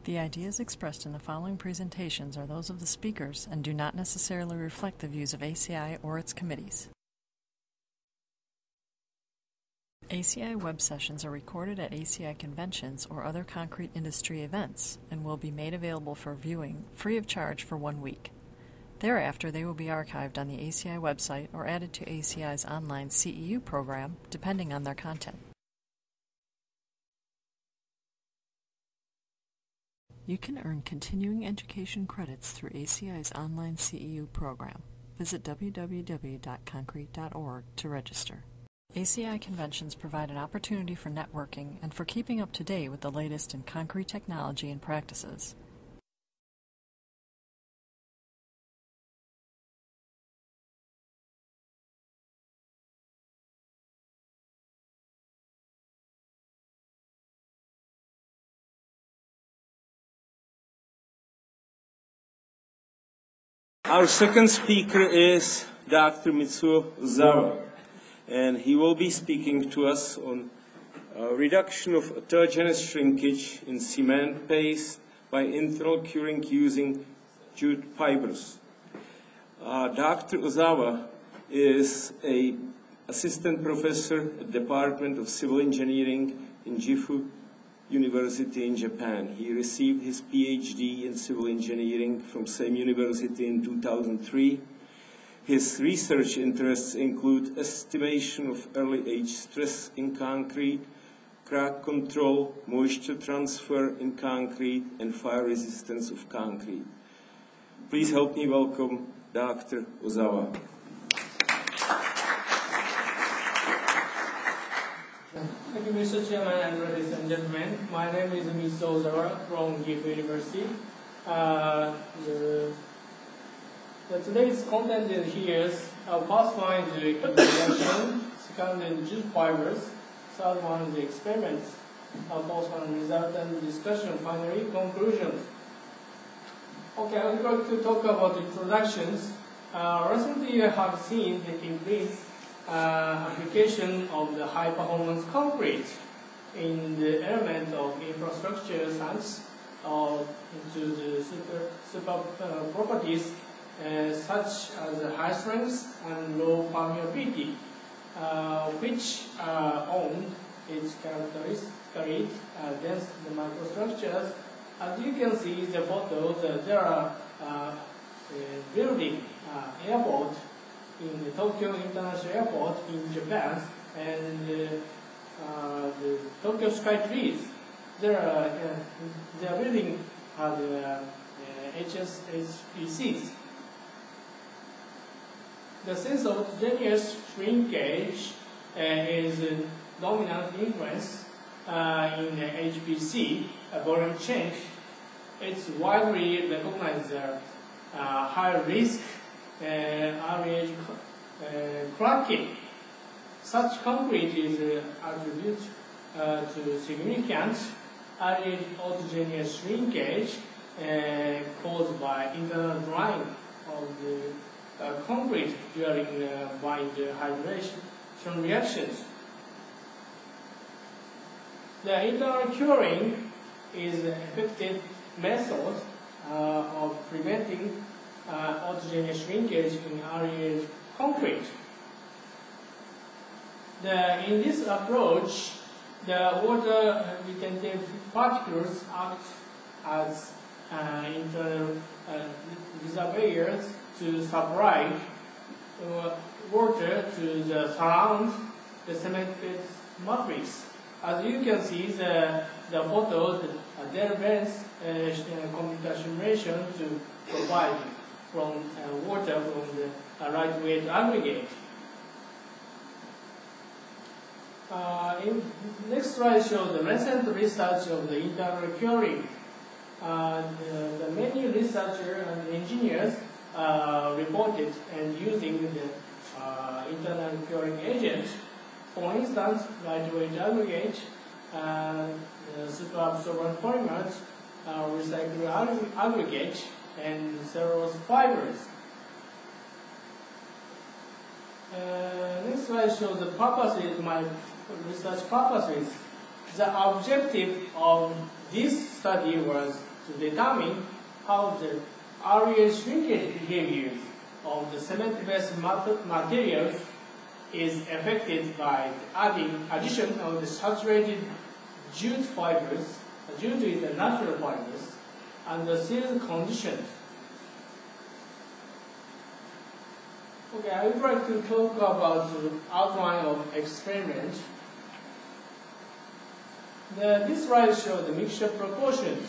The ideas expressed in the following presentations are those of the speakers and do not necessarily reflect the views of ACI or its committees. ACI web sessions are recorded at ACI conventions or other concrete industry events and will be made available for viewing free of charge for 1 week. Thereafter, they will be archived on the ACI website or added to ACI's online CEU program, depending on their content. You can earn continuing education credits through ACI's online CEU program. Visit www.concrete.org to register. ACI conventions provide an opportunity for networking and for keeping up to date with the latest in concrete technology and practices. Our second speaker is Dr. Mitsuo Ozawa, and he will be speaking to us on reduction of autogenous shrinkage in cement paste by internal curing using jute fibers. Dr. Ozawa is an assistant professor at the Department of Civil Engineering in Gifu University in Japan. He received his PhD in civil engineering from same university in 2003. His research interests include estimation of early age stress in concrete, crack control, moisture transfer in concrete, and fire resistance of concrete. Please help me welcome Dr. Ozawa. Thank you, Mr. Chairman and ladies and gentlemen. My name is Mitsuo Ozawa from Gifu University. Today's content is here. First one is the introduction, second is jute fibers, third one is the experiments, fourth one result and discussion, finally conclusion. Okay, I would like to talk about introductions. Recently I have seen the increased application of the high-performance concrete in the element of infrastructure science or into the super properties such as high strength and low permeability, which own its characteristically dense microstructures. As you can see in the photos, there are building airport in the Tokyo International Airport in Japan, and the Tokyo Sky Trees. They are building the HSHPCs. The sense of autogenous shrinkage is a dominant influence in the HPC volume change. It's widely recognized high risk early cracking. Such concrete is attributed to significant early autogenous shrinkage caused by internal drying of the concrete during bind hydration reactions. The internal curing is an effective method of preventing autogenous shrinkage in early concrete. In this approach, the water retentive particles act as internal reservoirs to supply water to surround the cemented matrix. As you can see, the photos, there is computation ratio to provide from water from the lightweight aggregate. Next slide shows the recent research of the internal curing. The many researchers and engineers reported and using the internal curing agents. For instance, lightweight aggregate, superabsorbent polymers, recycled aggregate, and cellulose fibers. Next slide shows the purposes, my research purposes. The objective of this study was to determine how the area shrinkage behavior of the cement-based materials is affected by the addition of the saturated jute fibers. Jute is the natural fibers, and the seal conditions. Okay, I would like to talk about the outline of experiment. This slide shows the mixture proportions.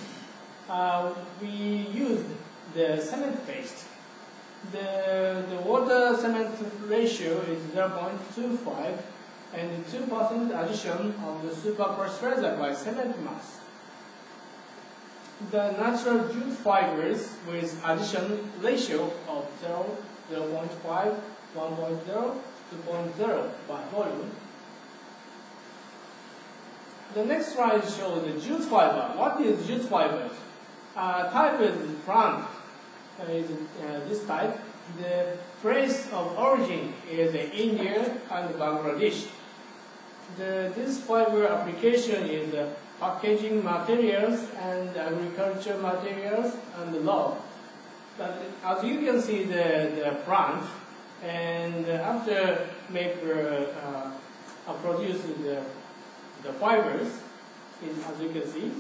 We used the cement paste. The water cement ratio is 0.25 and 2% addition of the superpressurizer by cement mass. The natural jute fibers with addition ratio of 0, 0.5, 1.0, 2.0 by volume. The next slide shows the jute fiber. What is jute fiber? Type is plant. Is this type. The place of origin is India and Bangladesh. This fiber application is packaging materials and agriculture materials and law. But as you can see, the plant, and after produce the fibers, as you can see.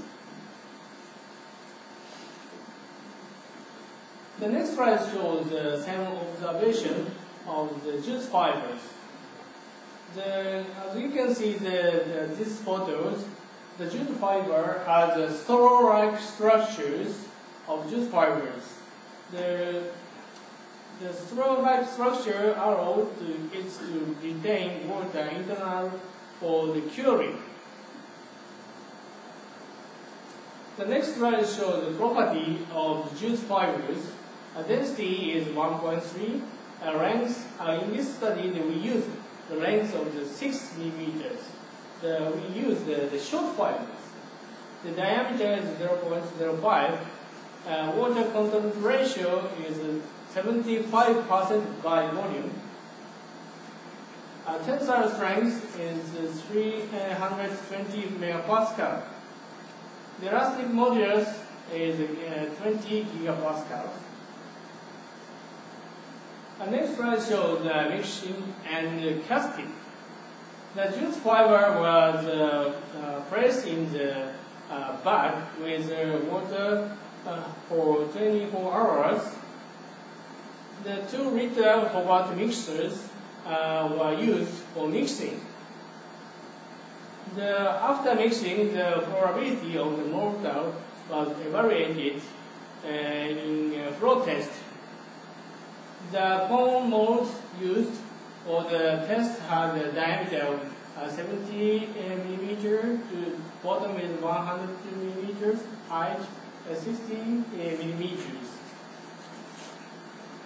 The next slide shows the same observation of the jute fibers. As you can see, these photos, the jute fiber has straw-like structures of jute fibers. The straw-like structure allows it to retain water internal for the curing. The next slide shows the property of the jute fibers. Density is 1.3. Length, in this study, we use the length of the 6 millimeters. We use the short fibers. The diameter is 0.05. Water content ratio is 75% by volume. Tensile strength is 320 megapascal. The elastic modulus is 20 gigapascals. Next slide shows the mixing and casting. The jute fiber was pressed in the bag with water for 24 hours. The 2-liter hobart mixers were used for mixing. After mixing, the probability of the mortar was evaluated in a flow test. The cone mold used for the test had a diameter of 70 millimeters, to bottom is 102 millimeters, height 60 millimeters.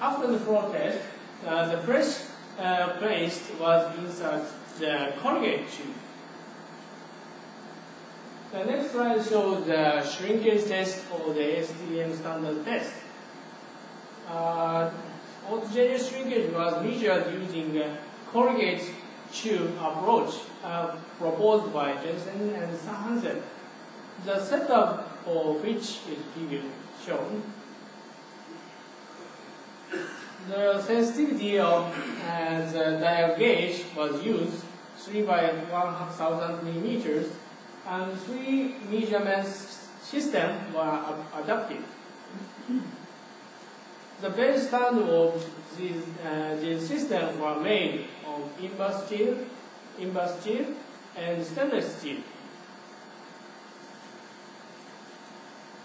After the flow test, the fresh paste was inside the corrugate tube. The next slide shows the shrinkage test or the STM standard test. Autogenous shrinkage was measured using a corrugate tube approach proposed by Jensen and Hansen. The setup for which is figure shown. The sensitivity of the dial gauge was used 3 by 1000 millimeters, and 3 measurement systems were adopted. The base standard of these systems were made of inverse steel, and stainless steel.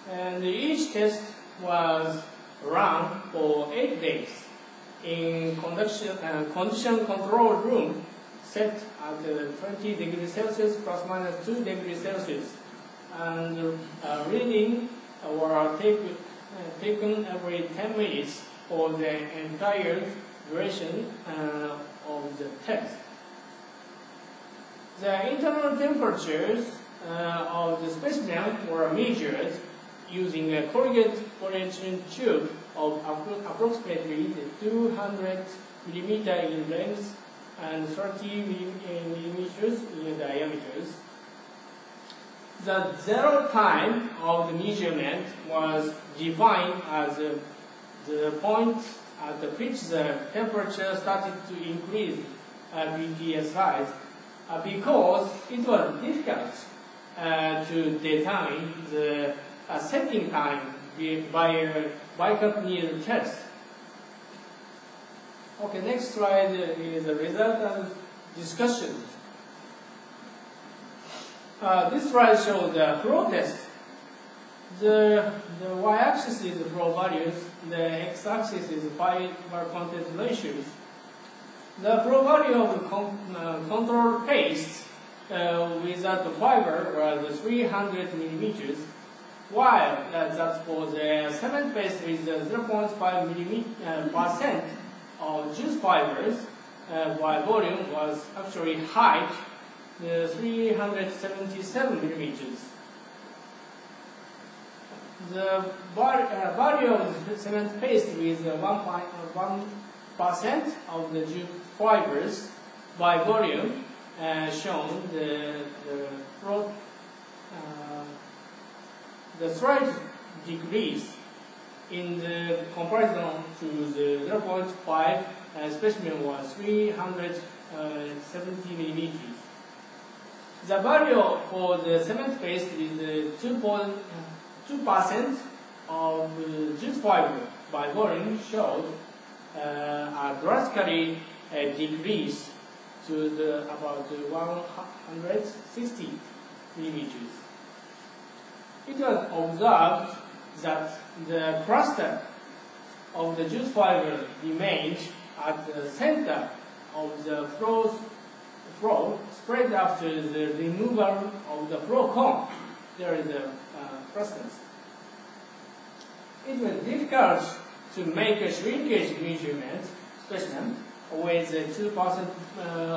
And each test was run for 8 days in condition control room set at 20 degrees Celsius plus minus 2 degrees Celsius, and reading were taken every 10 minutes for the entire duration of the test. The internal temperatures of the specimen were measured using a corrugate polyethylene tube of approximately 200 millimeter in length and 30 millimeters in diameters. the zero time of the measurement was defined as the point at which the temperature started to increase PTSI because it was difficult to determine the setting time by a bicompany test. Okay, next slide is the result and discussion. This slide shows the flow test. The y-axis is the flow values, the x-axis is fiber content ratios. The flow value of the control paste without the fiber was 300 millimeters, while that for the cement paste with 0.5% of juice fibers by volume was actually height 377 millimeters. The value of the cement paste with 1% of the jute fibers by volume shown the slight decrease in the comparison to the 0.5 specimen was 370 millimeters. The value for the cement paste is 2% of jute fiber by volume showed a drastically decrease to about 160 millimeters. It was observed that the cluster of the jute fiber remained at the center of the flow spread after the removal of the flow cone. There is a clusters. It was difficult to make a shrinkage measurement specimen with 2%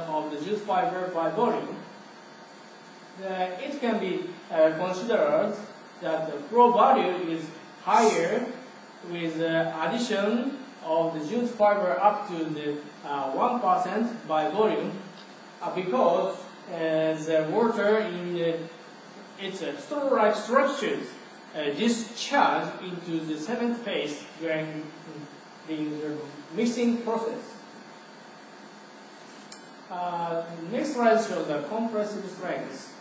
of the jute fiber by volume. It can be considered that the flow value is higher with the addition of the jute fiber up to the 1% by volume because the water in its straw-like structures discharge into the cement paste during the mixing process. Next slide shows the compressive strength.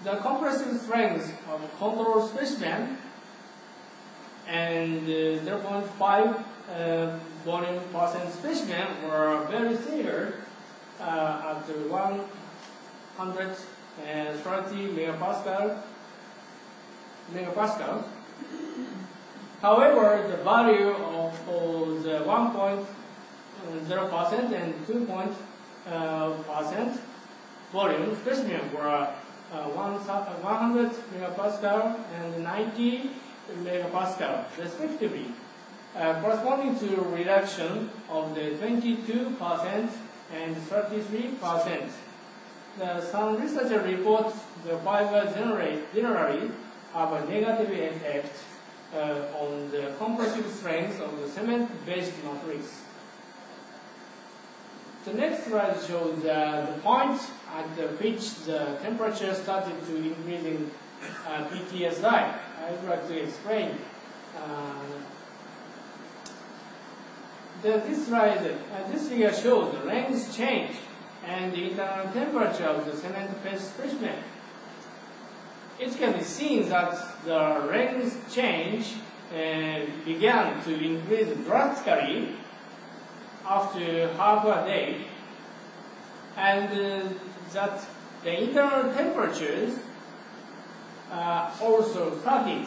The compressive strength of control specimen and 0.5 volume percent specimen were very similar at 130 megapascal. However, the value of the 1.0% and 2% volume specimen were 100 megapascal and 90 megapascal respectively, corresponding to a reduction of the 22% and 33%. Some researchers report the fiber generally have a negative effect on the compressive strength of the cement-based matrix. The next slide shows the point at which the temperature started to increase in PTSI. I would like to explain. This figure shows the length change and the internal temperature of the cement paste specimen. It can be seen that the length change began to increase drastically after half a day, and that the internal temperatures also started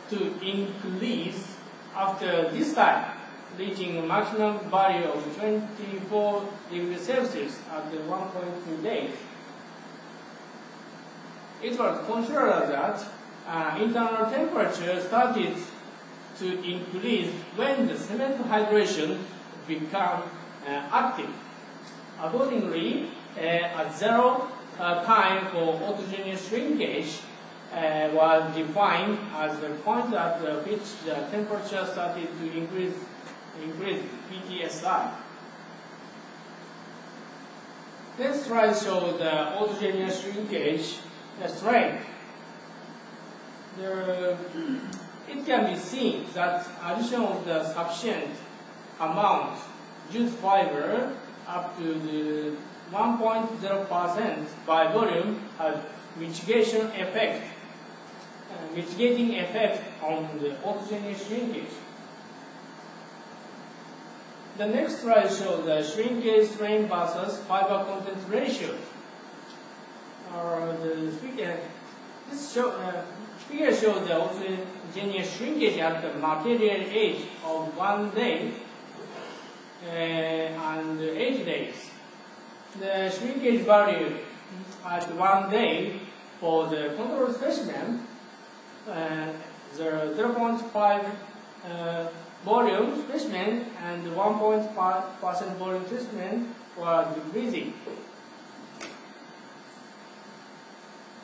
to increase after this time, reaching a maximum value of 24 degrees Celsius after 1.2 days. It was considered that internal temperature started to increase when the cement hydration become active. Accordingly, a zero time for autogenous shrinkage was defined as the point at which the temperature started to increase PTSI. This slide shows the autogenous shrinkage strength. It can be seen that addition of the sufficient amount jute fiber up to the 1.0% by volume has mitigating effect on the autogenous shrinkage. The next slide shows the shrinkage strength versus fiber content ratio. This figure shows the autogenous shrinkage at the material age of 1 day and 8 days. The shrinkage value at 1 day for the control specimen, the 0.5 volume specimen and 1.5% volume specimen were decreasing.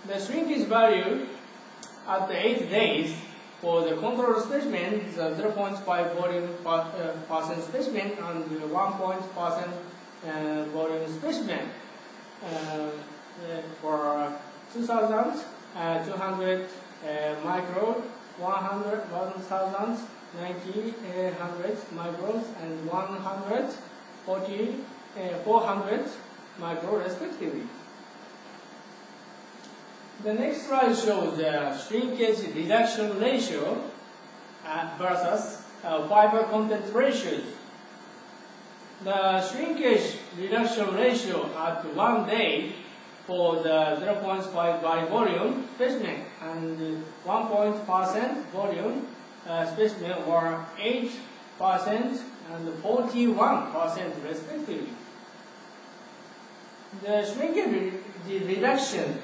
The shrinkage value at the 8 days for the control specimen, the 0.5 volume percent specimen and the 1% volume specimen for 2,200 micro, 1,000, 900 microns, and 400 micro respectively. The next slide shows the shrinkage reduction ratio versus fiber content ratios. The shrinkage reduction ratio at 1 day for the 0.5 by volume specimen and 1% volume specimen were 8% and 41% respectively. The shrinkage reduction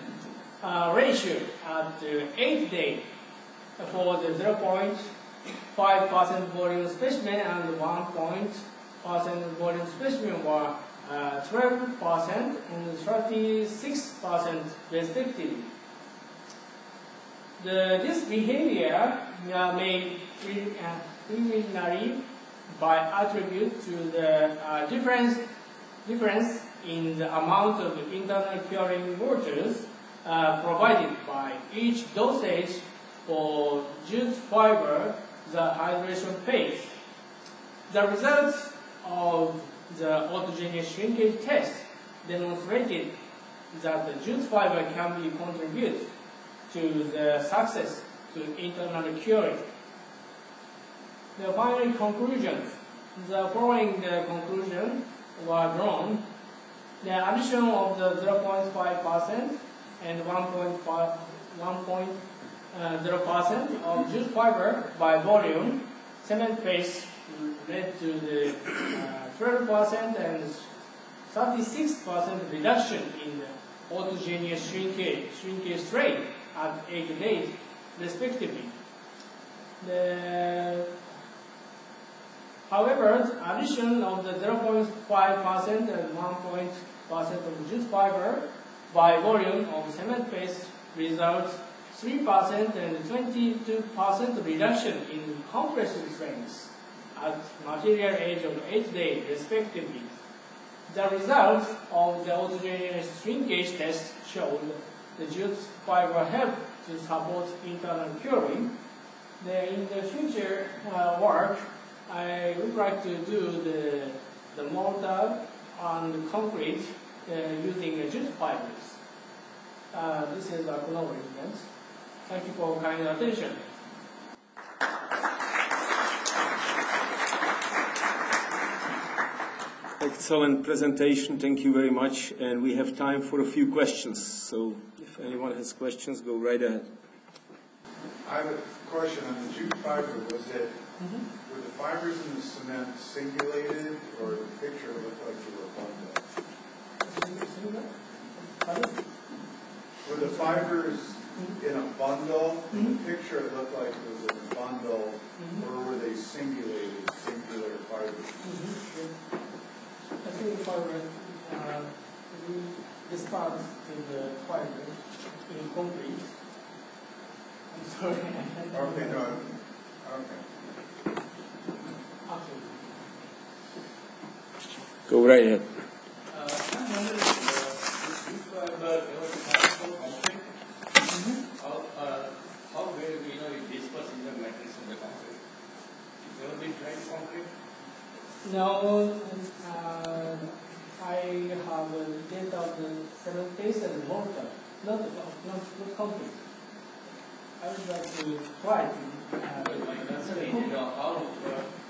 ratio at 8 days for the 0.5% volume specimen and 1% volume specimen were 12% and 36% respectively. This behavior may preliminary by attribute to the difference in the amount of internal curing waters provided by each dosage for jute fiber, the hydration phase. The results of the autogenous shrinkage test demonstrated that the jute fiber can be contribute to the success to internal curing. The final conclusions. The following conclusions were drawn. The addition of the 0.5% and 1.0% of jute fiber by volume cement paste led to the 12% and 36% reduction in the autogenous shrinkage rate at 8 days respectively. However, the addition of the 0.5% and 1% of jute fiber by volume of cement paste results 3% and 22% reduction in compression strength at material age of 8 days respectively. The results of the autogenous shrinkage test showed the jute fiber help to support internal curing. In the future work, I would like to do the mortar and concrete using jute fibers. This is acknowledgement. Thank you for kind attention. Excellent presentation. Thank you very much. And we have time for a few questions. So if anyone has questions, go right ahead. I have a question on the jute fiber. Was it, were the fibers in the cement singulated, or the picture looked like they were bundled? Were the fibers in a bundle? In the picture it looked like it was in a bundle, or were they singular fibers? I think the fiber responds to the fiber in concrete. I'm sorry. Okay, no. Okay. Go right ahead. I'm wondering No, I have a bit of the cement paste and mortar, not concrete. I would like to try to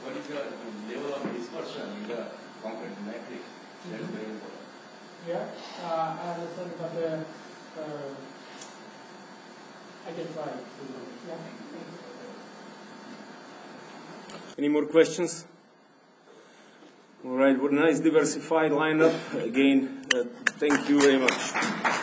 what is the level of dispersion in the concrete matrix? That's very important. Yeah, I understand, but I can try to. Yeah. Any more questions? All right, what a nice diversified lineup. Again, thank you very much.